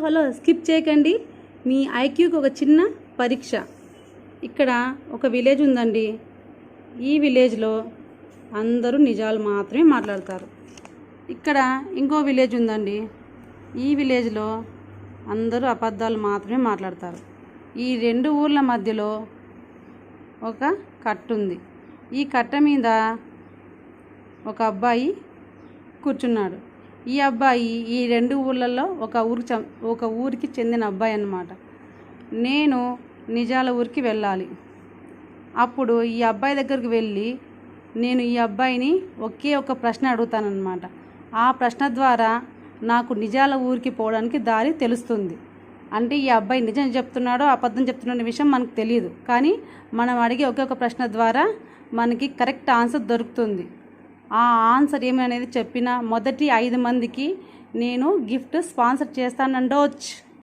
Hello skip చేయకండి. మీ ఐక్యూకి ఒక చిన్న పరీక్ష. ఇక్కడ ఒక విలేజ్ ఉందండి. ఈ విలేజ్లో అందరూ నిజాలు మాత్రమే మాట్లాడతారు. ఇక్కడ ఇంకో విలేజ్ ఉందండి. ఈ విలేజ్లో అందరూ అబద్ధాలు మాత్రమే మాట్లాడతారు. ఈ రెండు ఊర్ల మధ్యలో ఒక కట్ట ఉంది. ఈ కట్ట మీద ఒక అబ్బాయి కూర్చున్నాడు. ఈ అబ్బాయి ఈ రెండు ఊర్లలో ఒక ఊరికి చెందిన అబ్బాయి అన్నమాట. నేను నిజాల ఊరికి వెళ్ళాలి. అప్పుడు ఈ అబ్బాయి దగ్గరికి వెళ్ళి నేను ఈ అబ్బాయిని ఒకే ఒక ప్రశ్న అడుగుతానన్నమాట. ఆ ప్రశ్న ద్వారా నాకు నిజాల ఊరికి పోవడానికి దారి తెలుస్తుంది. అంటే ఈ అబ్బాయి నిజం చెప్తున్నాడో అబద్ధం చెప్తున్నాడో విషయం మనకు తెలియదు, కానీ మనం అడిగే ఒకే ఒక ప్రశ్న ద్వారా మనకి కరెక్ట్ ఆన్సర్ దొరుకుతుంది. ఆ ఆన్సర్ ఏమనేది చెప్పిన మొదటి 5 మందికి నేను గిఫ్ట్ స్పాన్సర్ చేస్తానండోచ్.